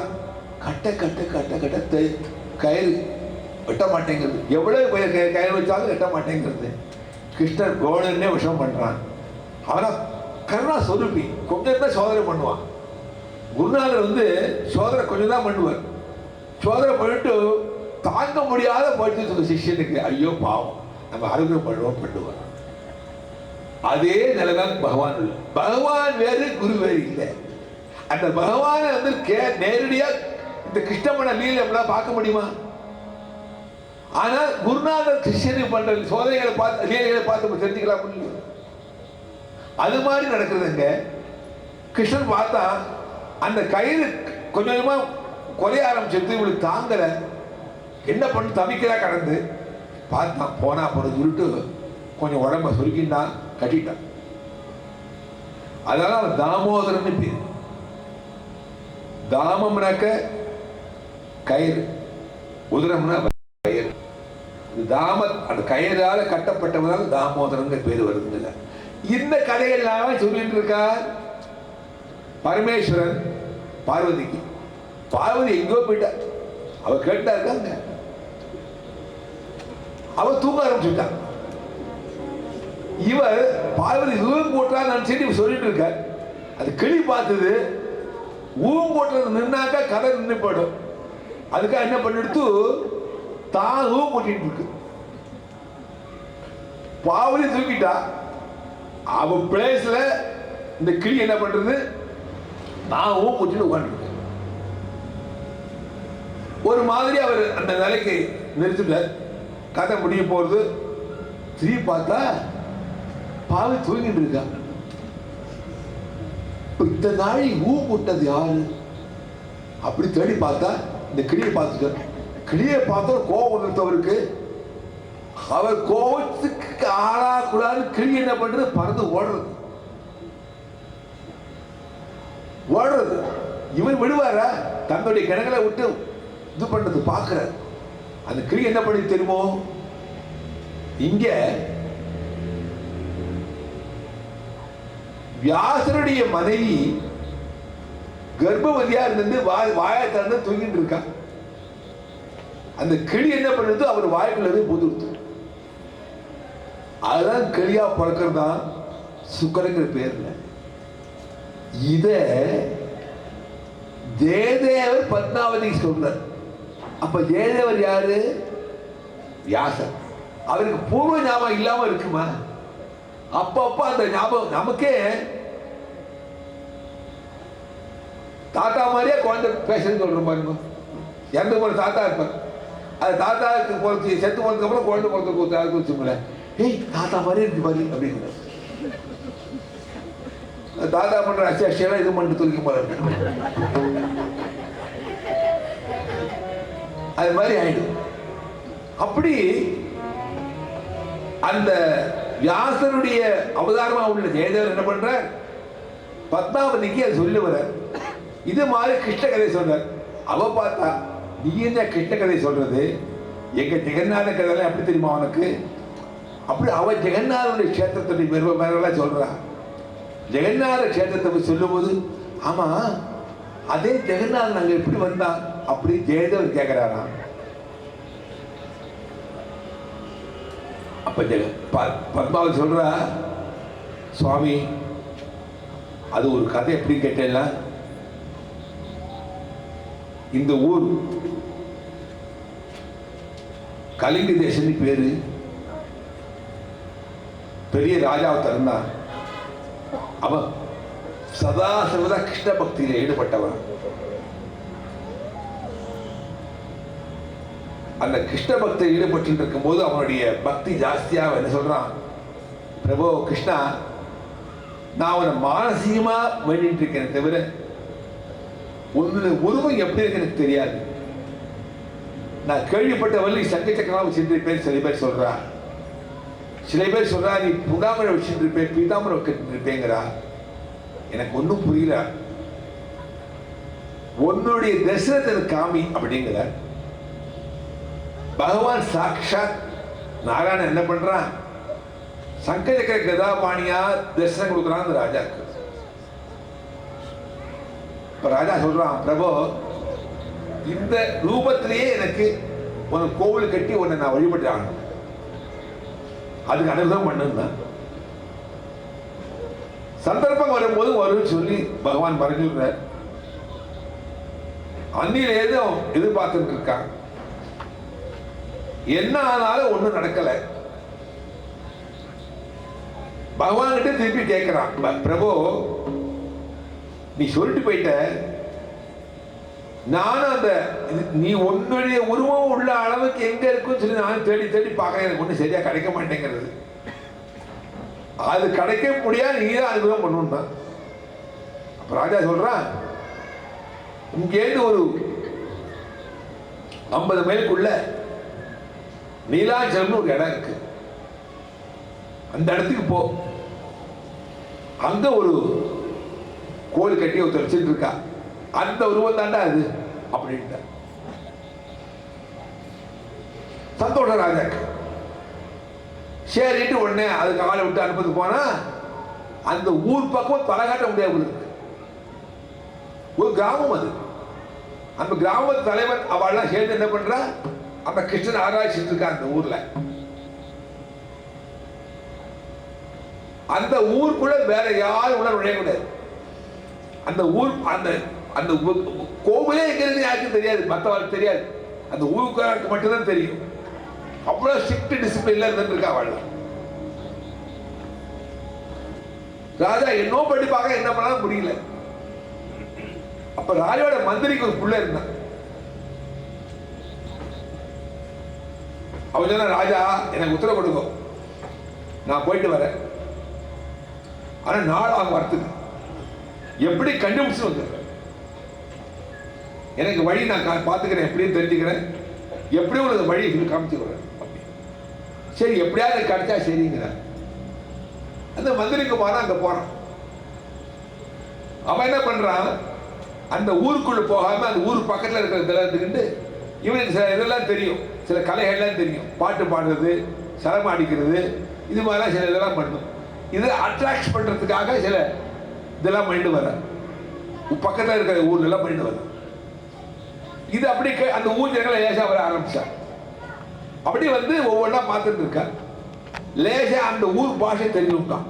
கட்ட கட்ட கட்ட கட்ட கயிறு வெட்ட மாட்டேங்கிறது, எவ்வளவு கயிறு வச்சாலும் வெட்ட மாட்டேங்கிறது. கிருஷ்ணர் கோடனே விஷம் பண்றான். அவனா கருணா சொருப்பி, கொஞ்சம் தான் சோதனை பண்ணுவான். குருநாதர் வந்து சோதனை கொஞ்சம் தான் பண்ணுவார். சோதனை பண்ணிட்டு தாங்க முடியாத போயிட்டு சிஷ்யனுக்கு ஐயோ பாவம், நம்ம அருகில் பண்ணுவார். அதே நிலைதான் பகவான். பகவான் வேறு, குரு வேறு இல்லை. அந்த பகவானை வந்து நேரடியா இந்த கிருஷ்ணமன லீலை பார்க்க முடியுமா? ஆனா குருநாதர் கிருஷ்ணனுக்கு பண்ற சோதனைகளை பார்த்து, லீலைகளை பார்த்து தெரிஞ்சுக்கலாம் முடியும். அது மாதிரி நடக்குதுங்க. கிருஷ்ணன் பார்த்தா அந்த கயிறு கொஞ்சம் கொஞ்சமா குறைய ஆரம்பிச்சிருது, இவளுக்கு தாங்கல, என்ன பண்ணு தவிக்கிறா. கடந்து பார்த்தான், போனா போறது உருட்டு கொஞ்சம் உடம்ப சுருக்கின்றான், கட்டிட்டான். அதனால அவன் தாமோதரன்னு பேர். தாமம்னாக்க கயிறு, உதரம்னா கயிறு. தாம அந்த கயிறால கட்டப்பட்டவனால் தாமோதரன் பேர் வருதுங்க. இந்த கதையெல்லாம் சொல்லிட்டு இருக்கார் பரமேஸ்வரன் பார்வதிக்கு. பார்வதி எங்கோ போயிட்டா, அவ கேட்டா இருக்காங்க, அவ தூங்க ஆரம்பிச்சுட்டான். இவர் பார்வதி ஊம் போட்டான்னு நினைச்சிட்டு சொல்லிட்டு இருக்க. அது கிளி பார்த்தது, ஊம் போட்டுறது நின்னாக்கா கதை நின்று போயிடும். அதுக்காக என்ன பண்ணிடுத்து, தான் ஊம் போட்டிட்டு இருக்கு. பார்வதி தூக்கிட்டா. அவ பிளேஸ்ல இந்த கிளி என்ன பண்றது, நான் ஊம் போட்டு உட்காந்துருக்கு. ஒரு மாதிரி அவர் அந்த நிலைக்கு நிறுத்திட்டார். கதை முடிய போறது. திரும்பி பார்த்தா பாவி தூங்கிட்டு இருக்கா. இத்தனை நாளை போட்டது யாரு அப்படி தேடி பார்த்தா இந்த கிளியை பார்த்துட்டார். கிளியை பார்த்தா கோபம் இருந்தவருக்கு. அவர் கோபத்துக்கு ஆளாக்கூடாது. கிளி என்ன பண்றது? பறந்து ஓடுறது. இவர் விடுவாரா? தன்னுடைய கிணங்களை விட்டு இது பண்றது பார்க்கிற அந்த கிளி என்ன பண்ணி தெரியுமோ? இங்க வியாசருடைய மனைவி கர்ப்பவதியா இருந்து வாயை திறந்து தூங்கிட்டு இருக்கா. அந்த கிளி என்ன பண்ணுது? அவர் வாய்க்குள்ளே புதுத்து. அதுதான் கிளியா பிறக்கிறதா சுக்கரங்கிற பேர்ல. இத ஜெயதேவர் பத்மாவதி சொல்றார். அப்ப ஜெயதேவர் யாரு? வியாசர். அவருக்கு பூர்வ ஞாபகம் இல்லாம இருக்குமா? அப்பப்ப அந்த ஞாபகம் நமக்கே தாத்தா மாதிரியே குழந்தை பேசுன்னு சொல்ற பாருங்க. இறந்து போற தாத்தா இருப்பார். அது தாத்தாவுக்கு பொறுத்து செத்து போனதுக்கு அப்புறம் குழந்தை பொறுத்து வச்சுங்கள, ஏய் தாத்தா மாதிரி இருக்கு பாரு அப்படிங்கிற. தாத்தா பண்ற அசியெல்லாம் இது பண்ணிட்டு தூக்கி போற அது மாதிரி ஆயிடும். அப்படி அந்த வியாசருடைய அவதாரமா உள்ள ஜெயதேவர் என்ன பண்ற? பத்மாவதிக்கு அது சொல்லி வர. இது மாதிரி கிருஷ்ண கதை சொல்றார். அவ பார்த்தா, நீ என்ன கிருஷ்ண கதை சொல்றது? எங்க ஜெகநாத கதை எப்படி தெரியுமா உனக்கு? அப்படி அவ ஜெகநாதனுடைய கஷேத்திரத்துடைய பெருமைலாம் சொல்றா. ஜெகநாத கஷேத்திரத்தை சொல்லும் போது, ஆமா அதே ஜெகநாதன் அங்க எப்படி வந்தா அப்படி ஜெயதேவர் கேட்கிறாரா. அப்ப பத்மாவதி சொல்றா, சுவாமி அது ஒரு கதை எப்படி கேட்டேன்னா, இந்த ஊர் கலிங்க தேசம் பேரு. பெரிய ராஜாவை திறந்தான். அவன் சதா சர்வதா கிருஷ்ண பக்தியில ஈடுபட்டவன். அந்த கிருஷ்ண பக்தியில் ஈடுபட்டு இருக்கும் போது அவனுடைய பக்தி ஜாஸ்தியா என்ன சொல்றான்? பிரபு கிருஷ்ணா, நான் அவனை மானசீகமா வேண்டிட்டு இருக்கேன் தவிர உன்னுடைய உருவம் எப்படி இருக்கு எனக்கு தெரியாது. நான் கேள்விப்பட்ட வள்ளி சங்க சக்கரமா சென்றிருப்பேன் சில பேர் சொல்றா. சில பேர் சொல்றா நீ புடாமரை வச்சுட்டு இருப்பேன், பீதாமரை வச்சுட்டு இருப்பேங்கிறா. எனக்கு ஒன்றும் புரியல. உன்னுடைய தரிசனத்தை காமி அப்படிங்கிற. பகவான் சாக்ஷாத் நாராயணன் என்ன பண்றான்? சங்கச்சக்கர கதாபாணியா தரிசனம் கொடுக்குறான் அந்த ராஜாக்கு. இப்ப ராஜா சொல்றான், பிரபு இந்த ரூபத்திலேயே எனக்கு உனக்கு கோவில் கட்டி உன்னை நான் வழிபட்டாங்க, அதுக்கு அனுகிரகம் பண்ணுன்னா. சந்தர்ப்பம் வரும்போது வரும்னு சொல்லி பகவான் மறைஞ்சுடுறார். அன்னில ஏதும் எதிர்பார்த்துட்டு இருக்கான். என்ன ஆனாலும் ஒண்ணும் நடக்கல. பகவான் கிட்ட திருப்பி கேட்கிறான், பிரபு நீ சொல்லிட்டு போயிட்ட, நானும் அந்த நீ உன்னுடைய உருவம் உள்ள அளவுக்கு எங்க இருக்குன்னு சொல்லி நானும் தேடி தேடி பார்க்கறேன், எனக்கு ஒன்றும் சரியா கிடைக்க மாட்டேங்கிறது. அது கிடைக்க முடியாது, நீ தான் அனுபவம் பண்ணணும்னா. அப்ப ராஜா சொல்றான், இங்கேருந்து ஒரு 50 மைலுக்குள்ள நீலாச்சலம்னு ஒரு இடம் இருக்கு, அந்த இடத்துக்கு போ. அங்க ஒரு கோயில் கட்டி ஒருத்தர் வச்சுட்டு இருக்கா, அந்த உருவம் தாண்டா அது அப்படின்ட்டு. சந்தோஷம் ராஜாக்கு. சரிட்டு உடனே அதுக்கு ஆளை விட்டு அனுப்பது போனா அந்த ஊர் பக்கம் தலை காட்ட முடியாது. ஒரு கிராமம் அது. அந்த கிராமத்து தலைவர் அவள்லாம் சேர்ந்து என்ன பண்றா, அந்த கிருஷ்ணன் ஆராய்ச்சிட்டு இருக்கா அந்த ஊர்ல. அந்த ஊருக்குள்ள வேற யாரும் உள்ள நுழையக்கூடாது. அந்த ஊர் அந்த அந்த கோவிலே எங்க இருக்கு யாருக்கும் தெரியாது, மற்றவர்களுக்கு தெரியாது, அந்த ஊருக்காருக்கு மட்டும்தான் தெரியும். அவ்வளவு ஸ்ட்ரிக்ட் டிசிப்ளின்ல இருந்துருக்கா அவள். ராஜா என்னோ படி பார்க்க என்ன பண்ணாலும் முடியல. அப்ப ராஜாவோட மந்திரிக்கு ஒரு புள்ள இருந்தான். அவன் சொன்ன, ராஜா எனக்கு உத்தரவு கொடுக்கும், நான் போயிட்டு வரேன், ஆனா நாள் ஆகும் வரத்துக்கு, எப்படி கண்டுபிடிச்சு வந்துடுறேன், எனக்கு வழி நான் பார்த்துக்கிறேன், எப்படியும் தெரிஞ்சுக்கிறேன், எப்படியும் உனக்கு வழி காமிச்சுக்கிறேன். சரி எப்படியாவது கிடைச்சா சரிங்கிறார். அந்த மந்திரிக்குமாரன் அங்க போறான். அவன் என்ன பண்றான், அந்த ஊருக்குள்ள போகாம அந்த ஊர் பக்கத்துல இருக்கிற இதெல்லாம் இவனுக்கு சில இதெல்லாம் தெரியும், சில கலைகள்லாம் தெரியும், பாட்டு பாடுறது, சரம் அடிக்கிறது, இது மாதிரிலாம் சில இதெல்லாம் பண்ணும். இது அட்ராக்ட் பண்றதுக்காக சில இதெல்லாம் பண்ணிட்டு வர, பக்கத்தில் இருக்கிற ஊர்ல எல்லாம் பண்ணிட்டு வர. இது அப்படி அந்த ஊர் ஜனங்களை லேசா வர ஆரம்பிச்சார். அப்படி வந்து ஒவ்வொன்றா பார்த்துட்டு இருக்க, லேசா அந்த ஊர் பாஷை தெரிஞ்சுட்டான்,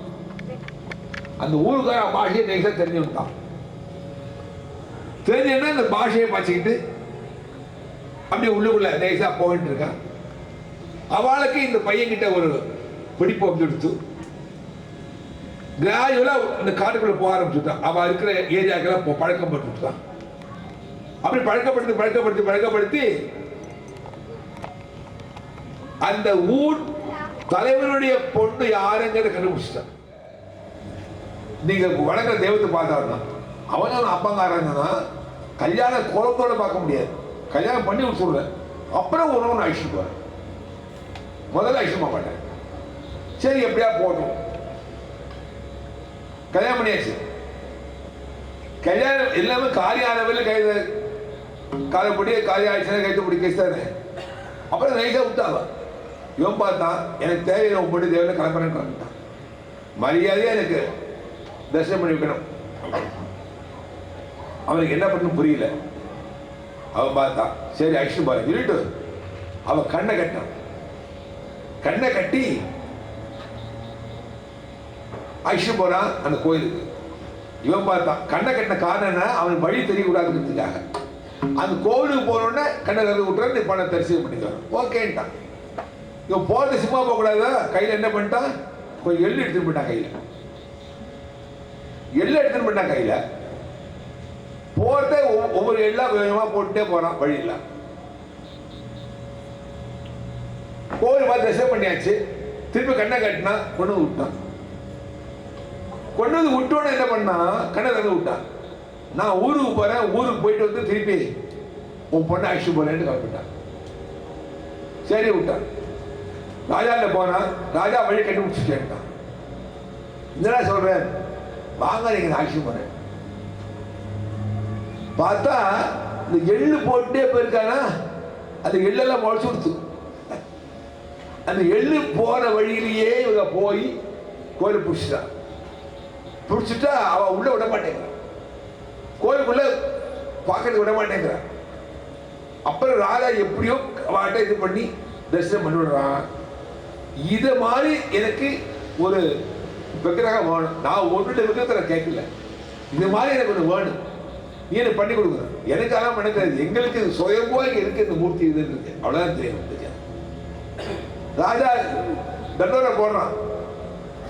அந்த ஊருக்கார பாஷையை லேசா தெரிஞ்சுட்டான். தெரிஞ்சுன்னா அந்த பாஷையை பாய்ச்சிக்கிட்டு அப்படி உள்ளுக்குள்ள லேசா போயிட்டு இருக்கான். அவளுக்கு இந்த பையன்கிட்ட ஒரு பிடிப்பு வந்துடுத்து. கிராஜுவலா இந்த காட்டுக்குள்ள போக ஆரம்பிச்சுட்டான். அவ இருக்கிற ஏரியாக்கெல்லாம் பழக்கம் பட்டுட்டான். அப்படி பழக்கப்படுத்தி அந்த ஊர் தலைவனுடைய பொண்ணு யாருங்கிறத கண்டுபிடிச்சிட்டான். நீங்க வணங்குற தெய்வத்தை பார்த்தாருன்னா அவன் அப்பங்காரன் கல்யாண கோலத்தோட பார்க்க முடியாது, கல்யாணம் பண்ணி விட்டுறேன், அப்புறம் உணவு அழிச்சுட்டு போறேன், முதல்ல அழிச்சுமா மாட்டேன். சரி எப்படியா போட்டோம், கல்யாணம் பண்ணியாச்சு. கல்யாணம் எல்லாமே காரியானவில் கைது காலப்படி காரியம் ஆயிடுச்சுன்னா கைத்து பிடி கேஸ் தானே. அப்புறம் நைஸா விட்டாவா. இவன் பார்த்தான், எனக்கு தேவையான உப்படி தேவையான கிளம்புறேன்னு கிளம்பிட்டான். மரியாதையா எனக்கு தரிசனம் பண்ணி வைக்கணும். அவனுக்கு என்ன பண்ணணும் புரியல. அவன் பார்த்தான், சரி அழிச்சு பாரு சொல்லிட்டு அவன் கண்ணை கட்டான். கண்ணை கட்டி அழிச்சு போறான் அந்த கோயிலுக்கு. இவன் பார்த்தான், கண்ணை கட்டின காரணம் என்ன, அவன் வழி தெரியக்கூடாதுங்கிறதுக்காக. அந்த கோவிலுக்கு போனோடனே கண்ணை கறந்து விட்டுறான், நீ பணம் தரிசனம் பண்ணிக்கலாம் ஓகேன்ட்டான். இவன் போறது சும்மா போகக்கூடாதா, கையில் என்ன பண்ணிட்டான், கொஞ்சம் எள்ளு எடுத்துட்டு போயிட்டான். கையில் எள்ளு எடுத்துட்டு போயிட்டான். கையில் போறத ஒவ்வொரு எள்ளா கொஞ்சமா போட்டுட்டே போறான் வழியில். கோவில் பார்த்து தரிசனம் பண்ணியாச்சு. திருப்பி கண்ணை கட்டினா கொண்டு விட்டான். கொண்டு வந்து விட்டோன்னு என்ன பண்ணா, கண்ணை தந்து விட்டான். நான் ஊருக்கு போறேன், ஊருக்கு போயிட்டு வந்து திருப்பி உன் பொண்ணை அழிச்சு போறேன்னு கிளம்பிட்டான். சரி விட்டான். ராஜாண்ட போனான். ராஜா வழி கண்டுபிடிச்சு கேட்டான், என்னடா சொல்றேன், வாங்க நீங்க அழிச்சு போறேன். பார்த்தா இந்த எள்ளு போட்டே போயிருக்கானா, அந்த எள்ளெல்லாம் முளைச்சு கொடுத்து அந்த எள்ளு போற வழியிலேயே இவங்க போய் கோயில் பிடிச்சிட்டான். பிடிச்சிட்டா அவ உள்ள விட மாட்டேங்கிறான், கோயிலுக்குள்ள பார்க்கறதுக்கு விட மாட்டேங்கிறான். அப்புறம் ராஜா எப்படியோ அவட்ட இது பண்ணி தரிசனம் பண்ணி விடுறான். இதை மாதிரி எனக்கு ஒரு விக்கிரகம் வேணும், நான் ஒன்றுடைய விக்கிரகத்தை கேட்கல, இது மாதிரி எனக்கு ஒன்று வேணும், நீ எனக்கு பண்ணி கொடுக்குறேன். எனக்கு அதெல்லாம் பண்ண தெரியாது, எங்களுக்கு சுயம்பா இருக்கு இந்த மூர்த்தி இது இருக்கு, அவ்வளோதான் தெரியும். ராஜா தண்டோரை போடுறான்,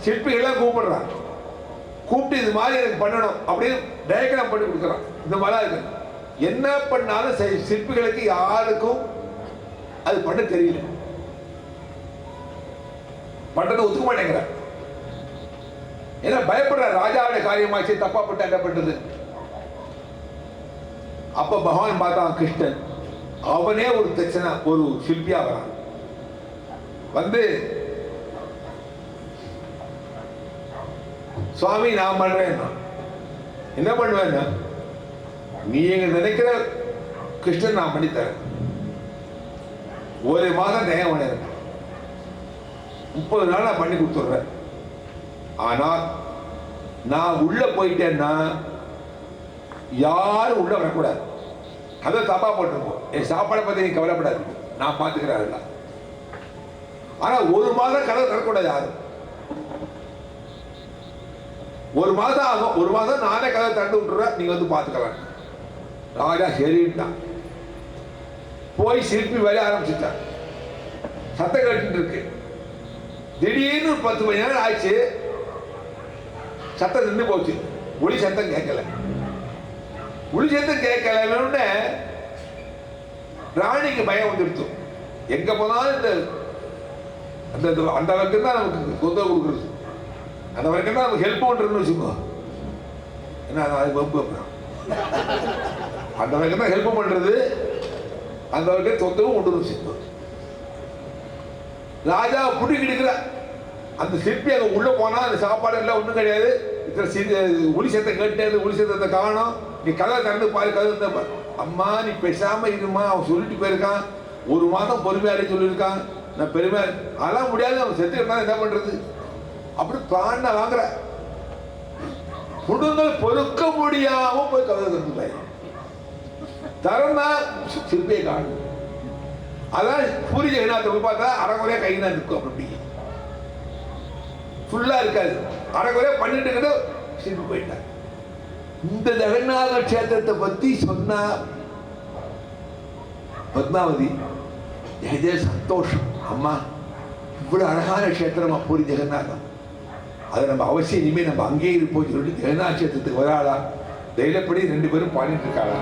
சிற்பிகள்லாம் கூப்பிடுறான், கூப்பிட்டு இது மாதிரி எனக்கு பண்ணணும் அப்படின்னு டயக்ராம் பண்ணி கொடுக்குறான். இந்த மாதிரிலாம் இருக்கு. என்ன பண்ணாலும் சிற்பிகளுக்கு யாருக்கும் அது பண்ண தெரியல, பண்றதை ஒத்துக்க மாட்டேங்கிற. ஏன்னா பயப்படுற, ராஜாவுடைய காரியமாச்சு, தப்பா பட்டு என்ன பண்றது. அப்ப பகவான் பார்த்தான் கிருஷ்ணன், அவனே ஒரு தட்சணா ஒரு சிற்பியா வரான். வந்து சுவாமி நான் பண்றேன், என்ன பண்ணுவேன்னா, நீ எங்க நினைக்கிற கிருஷ்ணன் நான் பண்ணித்தரேன், ஒரு மாதம் நேரம் பண்ண 30 நாள் நான் பண்ணி கொடுத்துட்றேன். ஆனால் நான் உள்ள போயிட்டேன்னா யாரும் உள்ள வரக்கூடாது, அதை தப்பா போட்டிருப்போம், என் சாப்பாடை பத்தி நீ கவலைப்படாது, நான் பார்த்துக்கிறேன். ஆனா ஒரு மாதம் கதவை தரக்கூடாது யாரும், ஒரு மாதம் ஆகும், ஒரு மாதம் நானே கதவை திறந்து விட்டுறேன், நீங்க வந்து பார்த்துக்கலாம். ராஜா சரிட்டான். போய் சிற்பி வேலைய ஆரம்பிச்சுட்டான். சத்தம் கேட்டு இருக்கு. திடீர்னு 10 மணி நேரம் ஆயிடுச்சு, சத்தம் நின்று போச்சு, ஒளி சத்தம் கேட்கல. ஒளி சத்தம் கேட்கல, ராணிக்கு பயம் வந்துடுச்சு. எங்க போனாலும் இந்த அந்த அந்த வரைக்கும் தான் நமக்கு தொந்தரவு கொடுக்குறது, அந்த வரைக்கும் தான் நமக்கு ஹெல்ப் பண்ணுறதுன்னு வச்சுக்கோ. ஏன்னா அது வம்பு, அந்த வரைக்கும் தான் ஹெல்ப் பண்ணுறது, அந்த வரைக்கும் தொந்தரவும் கொண்டு வந்து வச்சுக்கோ. ராஜா புடிக்கிடுக்கிற அந்த சிற்பி அங்கே உள்ளே போனால் அந்த சாப்பாடு எல்லாம் ஒன்றும் கிடையாது. இத்தனை ஒளி சத்தம் கேட்டு ஒளி சத்தத்தை காணும். நீ கதை திறந்து பாரு, கதை திறந்து அம்மா நீ பேசாமல் இருமா, அவன் சொல்லிட்டு போயிருக்கான், 1 மாதம் பொறுமையாலே சொல்லியிருக்கான், நான் பெருமை அதெல்லாம் முடியாது, அவன் செத்துக்கிட்டான் என்ன பண்ணுறது அப்படி பிராண வாங்குற குடும்பங்கள் பொறுக்க முடியாம போய் கதை திறந்துட்டாய். திறந்தா சிற்பியை காணும். அதான் பூரி ஜெகநாத்தை போய் பார்த்தா அரைகுறையா கை தான் இருக்கும், அப்படி ஃபுல்லா இருக்காது, அரைகுறையா பண்ணிட்டு கிட்ட சிற்பி போயிட்டார். இந்த ஜெகநாத கஷேத்திரத்தை பத்தி சொன்னா பத்மாவதி ஜெயதே சந்தோஷம். அம்மா இவ்வளவு அழகான கஷேத்திரமா பூரி ஜெகநாதம், அதை நம்ம அவசியம் இனிமேல் நம்ம அங்கேயே இருப்போம் சொல்லிட்டு ஜெகநாத கஷேத்திரத்துக்கு வராளா. தைரியப்படி 2 பேரும் பாடிட்டு இருக்காளா.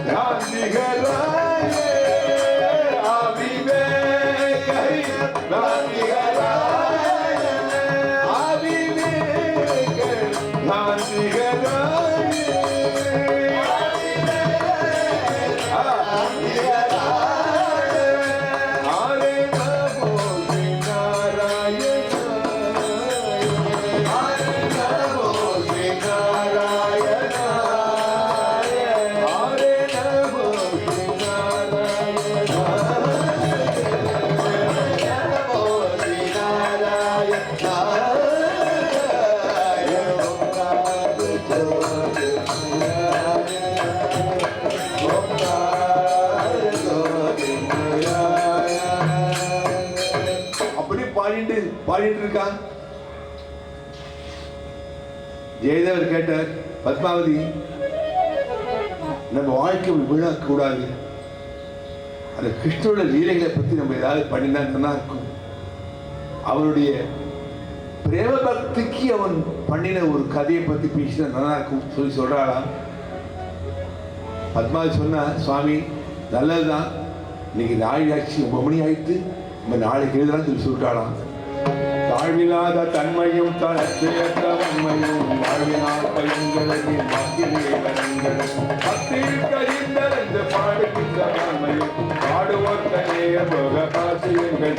காந்திகளாய அவிவேக காந்திகளாய அவிவேக காந்திகளாய பாடிட்டு இருக்கான். ஜெயதேவர் கேட்டார், பத்மாவதி நம்ம வாழ்க்கை விழாக்க கூடாது, அந்த கிருஷ்ணனோட லீலைகளை பத்தி நம்ம ஏதாவது பண்ணினா நல்லா இருக்கும். அவனுடைய பிரேம பக்திக்கு அவன் பண்ணின ஒரு கதையை பத்தி பேசினா நல்லா இருக்கும் சொல்லி சொல்றாளாம். பத்மாவதி சொன்னா, சுவாமி நல்லதுதான், இன்னைக்கு நாளாட்சி 9 மணி ஆயிட்டு, நம்ம நாளைக்கு எழுதலாம் சொல்லி சொல்லிட்டாளாம். தாழ்வில்லாத தன்மையும் தனத்தையற்ற வன்மையும் வாழ்வினால் பையன்களுக்கு மத்தியில் பாடுகின்ற வன்மையும் பாடுவோர்த்தனே போக பாசியங்கள்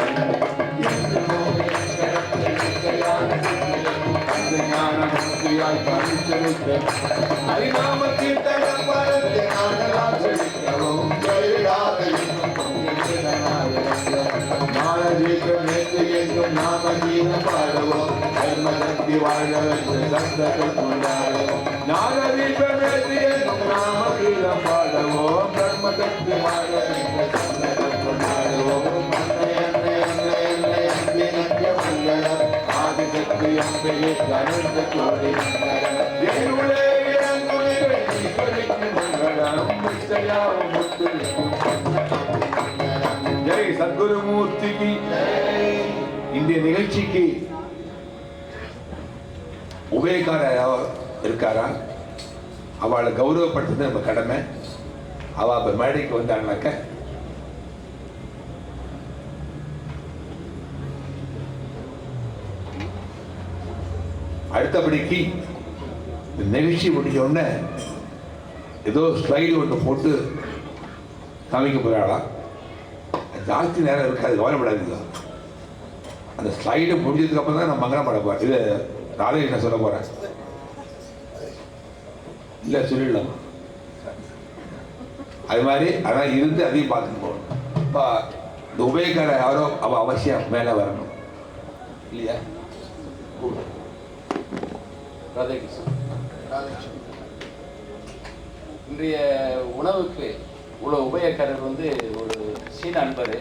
ஞானமுக்தியாய் பரிசளித்த அறிநாமத்தில் தகப்பரவும் என்றும் நாம கீதம் பாடுவோம், தர்மசக்தி வாழ சந்தகம் கொண்டாடுவோம். நாகதீபமேற்றி என்றும் நாம கீதம் பாடுவோம், தர்மசக்தி வாழ சந்தகம் கொண்டாடுவோம். ஆதிசக்தி அம்பையே கருந்த கோடி என்னுள்ளே இறங்குகள் மங்களம் நிச்சயாவும் ஜெய் சத்குருமூர்த்திக்கு. இந்த நிகழ்ச்சிக்கு உபயக்காரர் இருக்காரா, அவளை கௌரவப்படுத்துறது நம்ம கடமை. அவ மேடைக்கு வந்தாங்கனாக்க அடுத்தபடிக்கு நிகழ்ச்சி முடிஞ்ச உடனே ஏதோ ஸ்லைடு ஒன்று போட்டு காமிக்க போறாளாம். ஜாஸ்தி நேரம் இருக்காது, கவலைப்படாதீங்க. அந்த ஸ்லைடு முடிஞ்சதுக்கு அப்புறம் தான் நான் மங்களம் பாட போறேன். இது ராதகிருஷ்ண சொல்ல போறேன். இல்லை சொல்லிடலாம் அது மாதிரி. ஆனால் இருந்து அதையும் பார்த்துட்டு போகணும். இப்போ இந்த உபயக்கார யாரோ அவள் அவசியம் மேலே வரணும் இல்லையா? இன்றைய உணவுக்கு உள்ள உபயக்காரர் வந்து ஒரு சீன அன்பர்.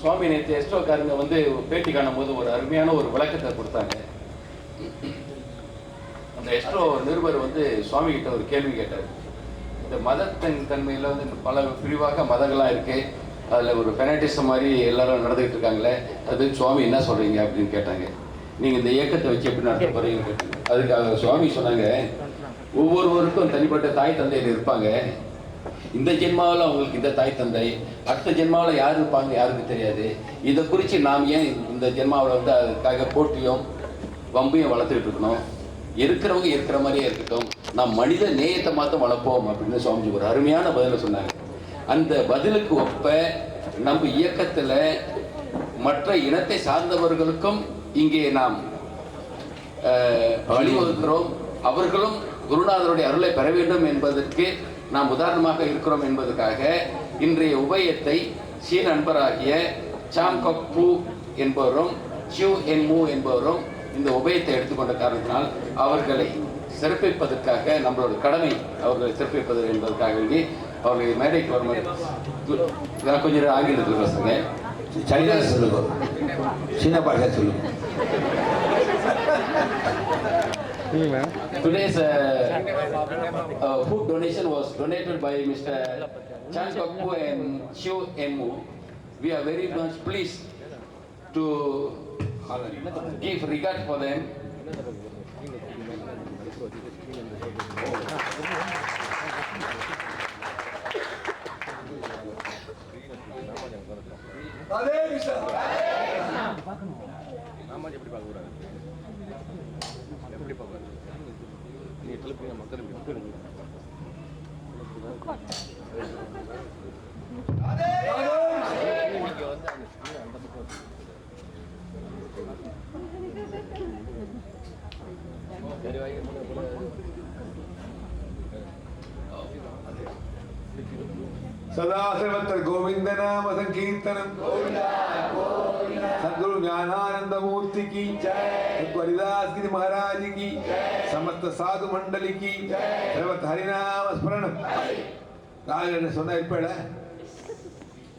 சுவாமி நேற்று எஸ்டோக்காரங்க வந்து பேட்டி காணும் போது ஒரு அருமையான ஒரு விளக்கத்தை கொடுத்தாங்க. அந்த எஸ்டோ நிருபர் வந்து சுவாமி கிட்ட ஒரு கேள்வி கேட்டார். இந்த மதத்தின் தன்மையில் வந்து பல பிரிவாக மதங்கள்லாம் இருக்கு, அதில் ஒரு ஃபெனட்டிசம் மாதிரி எல்லாரும் நடந்துகிட்டு இருக்காங்களே, அது சுவாமி என்ன சொல்றீங்க அப்படின்னு கேட்டாங்க. நீங்கள் இந்த இயக்கத்தை வச்சு எப்படி நடத்த போறீங்கன்னு கேட்டாங்க. அதுக்காக சுவாமி சொன்னாங்க, ஒவ்வொருவருக்கும் தனிப்பட்ட தாய் தந்தையர் இருப்பாங்க. இந்த ஜென்மாவில் அவங்களுக்கு இந்த தாய் தந்தை, அடுத்த ஜென்மாவில் யார் இருப்பாங்க யாருக்கு தெரியாது. இதை குறித்து நாம் ஏன் இந்த ஜென்மாவில் வந்து அதுக்காக போட்டியும் வம்பையும் வளர்த்துக்கிட்டு இருக்கணும்? இருக்கிறவங்க இருக்கிற மாதிரியே இருக்கட்டும், நாம் மனித நேயத்தை மாற்றம் வளர்ப்போம் அப்படின்னு சுவாமிஜி ஒரு அருமையான பதிலை சொன்னாங்க. அந்த பதிலுக்கு ஒப்ப நம்ம இயக்கத்தில் மற்ற இனத்தை சார்ந்தவர்களுக்கும் இங்கே நாம் வழிவகுக்கிறோம். அவர்களும் குருநாதருடைய அருளை பெற வேண்டும் என்பதற்கு நாம் உதாரணமாக இருக்கிறோம் என்பதற்காக இன்றைய உபயத்தை சீன நண்பராகிய சாங் கப்பு என்பவரும் சியூ என்மு என்பவரும் இந்த உபயத்தை எடுத்துக்கொண்ட காரணத்தினால் அவர்களை சிறப்பிப்பதற்காக நம்மளோட கடமை அவர்களை சிறப்பிப்பது என்பதற்காக வேண்டி அவர்களை மேடைக்கு வருமாறு கொஞ்சம் ஆங்கிலத்தில் பேசுங்க. சைனா சொல்லுங்க, சீன பாஷா சொல்லுங்க. Today's food donation was donated by Mr. Chan Kokpu and Chiu Enmu. We are very much pleased to give regard for them. அதே விஷயம் நாம எப்படி பார்க்க கூடாது, எப்படி பார்க்க நீ கிளப்பி மக்கள் இப்படி நீங்க வந்து அந்த பக்கம் சரி வாங்கி सदाशिवत्र गोविंद नाम संकीर्तनम सद्गुरु ज्ञानानंद मूर्ति की हरिदास गिरी महाराज की समस्त साधु मंडली की सर्वत हरिनाम स्मरणम ராதா என்ன சொன்னா இருப்பேடா,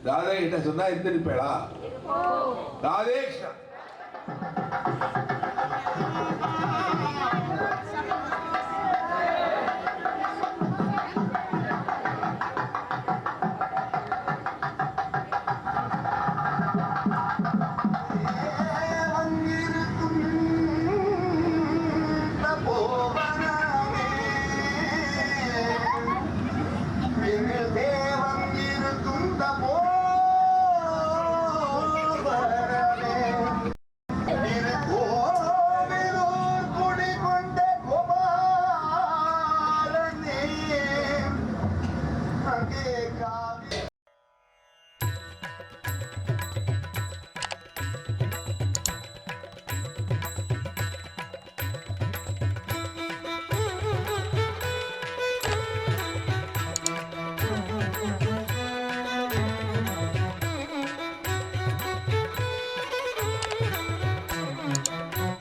ராதா என்ன சொன்னா இருந்திருப்பேடா. ராதே கிருஷ்ணா.